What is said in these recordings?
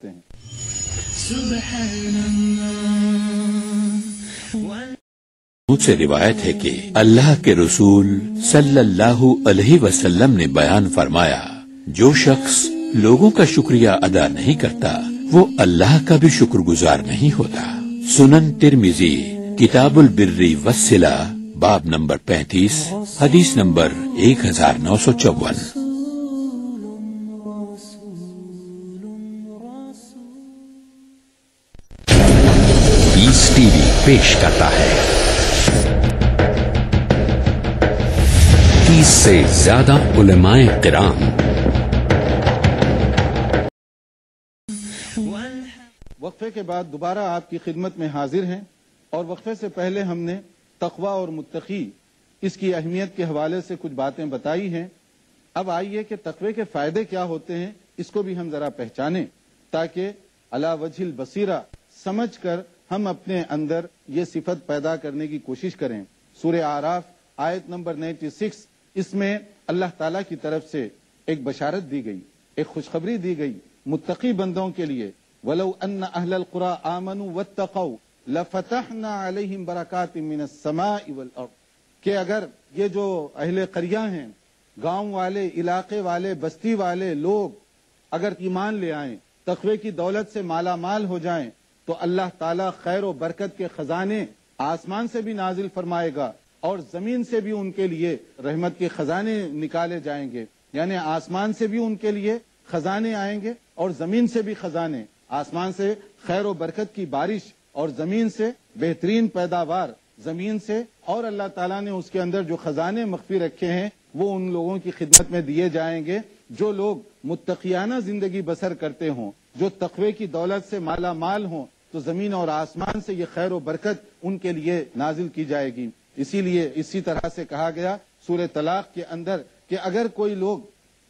ہیں۔ مجھ سے روایت ہے کہ اللہ کے رسول صلی اللہ علیہ وسلم نے بیان فرمایا، جو شخص لوگوں کا شکریہ ادا نہیں کرتا وہ اللہ کا بھی شکر گزار نہیں ہوتا۔ سنن ترمذی کتاب البر والصلہ باب نمبر 35 حدیث نمبر 1954۔ پیس ٹی وی پیش کرتا ہے 30 سے زیادہ علماء کرام۔ وقفے کے بعد دوبارہ آپ کی خدمت میں حاضر ہیں، اور وقفے سے پہلے ہم نے تقوی اور متقی اس کی اہمیت کے حوالے سے کچھ باتیں بتائی ہیں۔ اب آئیے کہ تقوی کے فائدے کیا ہوتے ہیں اس کو بھی ہم ذرا پہچانیں، تاکہ علی وجہ البصیرہ سمجھ کر ہم اپنے اندر یہ صفت پیدا کرنے کی کوشش کریں۔ سورہ اعراف آیت نمبر 96، اس میں اللہ تعالیٰ کی طرف سے ایک بشارت دی گئی، ایک خوشخبری دی گئی متقی بندوں کے لیے۔ وَلَوْ أَنَّ أَهْلَ الْقُرَىٰ آمَنُوا وَاتَّقَوْا لَفَتَحْنَا عَلَيْهِمْ بَرَكَاتٍ مِّنَ السَّمَاءِ وَالْأَرْضِ، کہ اگر یہ جو اہل قریہ ہیں، گاؤں والے، علاقے والے، بستی والے لوگ اگر ایمان لے آئیں، تقوی کی دولت سے مالا مال ہو جائیں، تو اللہ تعالیٰ خیر و برکت کے خزانے آسمان سے بھی نازل فرمائے گا، اور زمین سے بھی ان کے لیے رحمت کے خزانے نکالے جائیں گے۔ یعنی آسمان سے بھی ان کے لیے خزانے آئیں گے اور زمین سے بھی خزانے، آسمان سے خیر و برکت کی بارش اور زمین سے بہترین پیداوار زمین سے، اور اللہ تعالیٰ نے اس کے اندر جو خزانے مخفی رکھے ہیں وہ ان لوگوں کی خدمت میں دیے جائیں گے جو لوگ متقیانہ زندگی بسر کرتے ہوں، جو تقوی کی دولت سے مالا مال ہوں، تو زمین اور آسمان سے یہ خیر و برکت ان کے لیے نازل کی جائے گی۔ اسی لیے اسی طرح سے کہا گیا سورہ طلاق کے اندر کہ اگر کوئی لوگ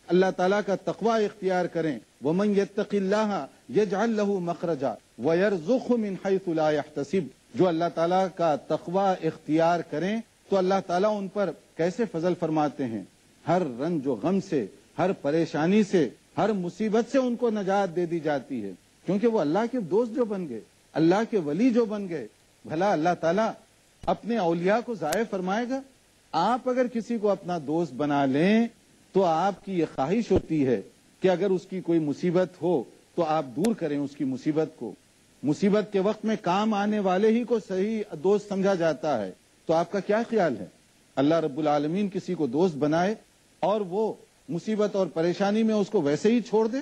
اللہ تعالیٰ کا تقوی اختیار کریں، وَمَن يَتَّقِ اللَّهَ يَجْعَل لَّهُ مَخْرَجًا وَيَرْزُقْهُ مِنْ حَيْثُ لَا يَحْتَسِبُ، جو اللہ تعالیٰ کا تقوی اختیار کریں تو اللہ تعالیٰ ان پر کیسے فضل فرماتے ہیں، ہر رنج و غم سے، ہر پریشانی سے، ہر مصیبت سے ان کو نجات دے دی جاتی ہے، کیونکہ وہ اللہ کے دوست جو بن گئے، اللہ کے ولی جو بن گئے۔ بھلا اللہ تعالیٰ اپنے اولیاء کو ضائع فرمائے گا؟ آپ اگر کسی کو اپنا دوست بنا لیں تو آپ کی یہ خواہش ہوتی ہے کہ اگر اس کی کوئی مصیبت ہو تو آپ دور کریں اس کی مصیبت کو۔ مصیبت کے وقت میں کام آنے والے ہی کو صحیح دوست سمجھا جاتا ہے، تو آپ کا کیا خیال ہے؟ اللہ رب العالمین کسی کو دوست بنائے اور وہ مصیبت اور پریشانی میں اس کو ویسے ہی چھوڑ دے؟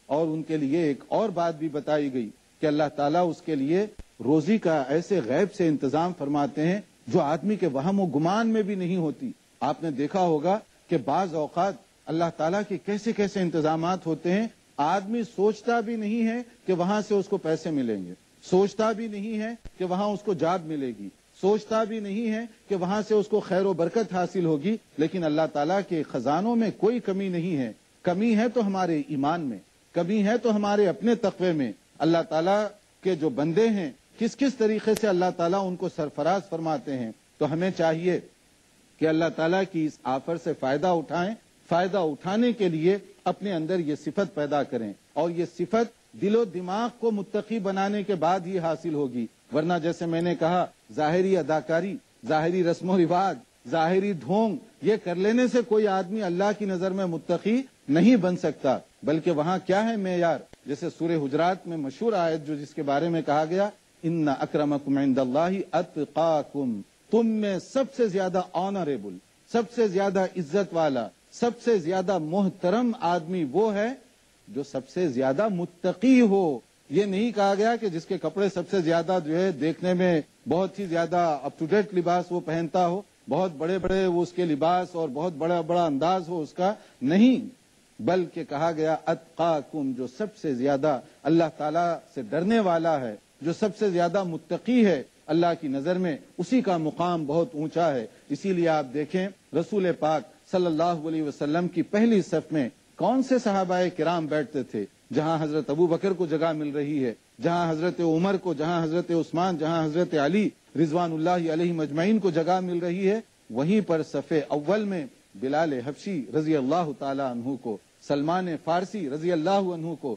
اور ان کے لیے ایک اور بات بھی بتائی گئی کہ اللہ تعالیٰ اس کے لیے روزی کا ایسے غیب سے انتظام فرماتے ہیں جو آدمی کے وہم و گمان میں بھی نہیں ہوتی۔ آپ نے دیکھا ہوگا کہ بعض اوقات اللہ تعالیٰ کے کیسے کیسے انتظامات ہوتے ہیں، آدمی سوچتا بھی نہیں ہے کہ وہاں سے اس کو پیسے ملیں گے، سوچتا بھی نہیں ہے کہ وہاں اس کو جاب ملے گی، سوچتا بھی نہیں ہے کہ وہاں سے اس کو خیر و برکت حاصل ہوگی، لیکن اللہ تعالیٰ کے خزانوں میں کوئی کمی نہیں ہے۔ کمی ہے تو ہمارے ایمان میں، کمی ہے تو ہمارے اپنے تقوی میں۔ اللہ تعالیٰ کے جو بندے ہیں کس کس طریقے سے اللہ تعالیٰ ان کو سرفراز فرماتے ہیں، تو ہمیں چاہیے کہ اللہ تعالیٰ کی اس آفر سے فائدہ اٹھائیں، فائدہ اٹھانے کے لیے اپنے اندر یہ صفت پیدا کریں، اور یہ صفت دل و دماغ کو متقی بنانے کے بعد ہی حاصل ہوگی، ورنہ جیسے میں نے کہا ظاہری اداکاری، ظاہری رسم و رواج، ظاہری ڈھونگ یہ کر لینے سے کوئی آدمی اللہ کی نظر میں متقی نہیں بن سکتا، بلکہ وہاں کیا ہے معیار؟ جیسے سورہ حجرات میں مشہور آیت جو جس کے بارے میں کہا گیا، ان اکرمکم عند اللہ اتقاکم، تم میں سب سے زیادہ آنریبل، سب سے زیادہ عزت والا، سب سے زیادہ محترم آدمی وہ ہے جو سب سے زیادہ متقی ہو۔ یہ نہیں کہا گیا کہ جس کے کپڑے سب سے زیادہ جو ہے دیکھنے میں بہت ہی زیادہ اپ ٹو ڈیٹ لباس وہ پہنتا ہو، بہت بڑے بڑے وہ اس کے لباس اور بہت بڑا بڑا انداز ہو اس کا، نہیں، بلکہ کہا گیا اتقاکم، جو سب سے زیادہ اللہ تعالیٰ سے ڈرنے والا ہے، جو سب سے زیادہ متقی ہے اللہ کی نظر میں، اسی کا مقام بہت اونچا ہے۔ اسی لیے آپ دیکھیں رسول پاک صلی اللہ علیہ وسلم کی پہلی صف میں کون سے صحابہ کرام بیٹھتے تھے؟ جہاں حضرت ابو بکر کو جگہ مل رہی ہے، جہاں حضرت عمر کو، جہاں حضرت عثمان، جہاں حضرت علی رضوان اللہ علیہ اجمعین کو جگہ مل رہی ہے، وہیں پر صف اول میں بلال حبشی رضی اللہ تعالی عنہ کو، سلمان فارسی رضی اللہ عنہ کو،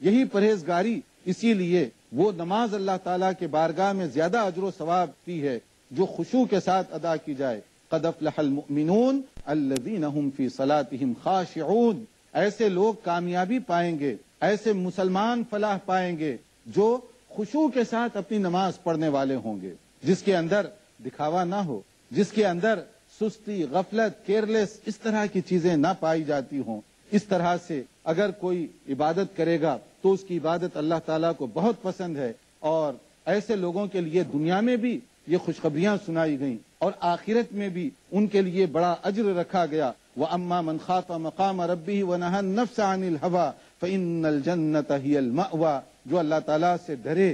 یہی پرہیزگاری، اسی لیے وہ نماز اللہ تعالیٰ کے بارگاہ میں زیادہ اجر و ثواب کی ہے جو خشوع کے ساتھ ادا کی جائے۔ قد افلح المؤمنون الذین هم فی صلاتهم خاشعون، ایسے لوگ کامیابی پائیں گے، ایسے مسلمان فلاح پائیں گے جو خشوع کے ساتھ اپنی نماز پڑھنے والے ہوں گے، جس کے اندر دکھاوا نہ ہو، جس کے اندر سستی، غفلت، کیئرلیس اس طرح کی چیزیں نہ پائی جاتی ہوں۔ اس طرح سے اگر کوئی عبادت کرے گا تو اس کی عبادت اللہ تعالیٰ کو بہت پسند ہے، اور ایسے لوگوں کے لیے دنیا میں بھی یہ خوشخبریاں سنائی گئیں اور آخرت میں بھی ان کے لیے بڑا اجر رکھا گیا۔ وَأَمَّا مَنْ خَافَ مَقَامَ رَبِّهِ وَنَهَى النَّفْسَ عَنِ الْهَوَىٰ فَإِنَّ الْجَنَّةَ هِيَ الْمَأْوَىٰ، جو اللہ تعالیٰ سے ڈرے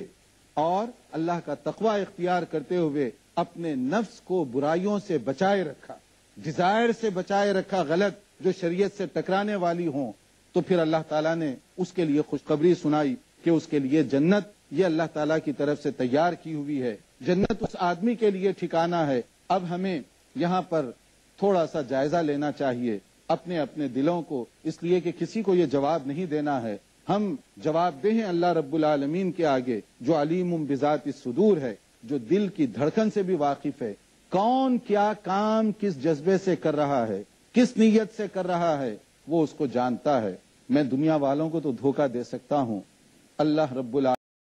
اور اللہ کا تقوی اختیار کرتے ہوئے اپنے نفس کو برائیوں سے بچائے رکھا، ڈیزائر سے بچائے رکھا، غلط جو شریعت سے ٹکرانے والی ہوں، تو پھر اللہ تعالیٰ نے اس کے لیے خوشخبری سنائی کہ اس کے لیے جنت یہ اللہ تعالیٰ کی طرف سے تیار کی ہوئی ہے۔ جنت اس آدمی کے لیے ٹھکانہ ہے۔ اب ہمیں یہاں پر تھوڑا سا جائزہ لینا چاہیے اپنے اپنے دلوں کو، اس لیے کہ کسی کو یہ جواب نہیں دینا ہے، ہم جواب دہ ہیں اللہ رب العالمین کے آگے جو علیم بذات الصدور ہے، جو دل کی دھڑکن سے بھی واقف ہے، کون کیا کام کس جذبے سے کر رہا ہے، کس نیت سے کر رہا ہے، وہ اس کو جانتا ہے۔ میں دنیا والوں کو تو دھوکہ دے سکتا ہوں، اللہ رب العالمین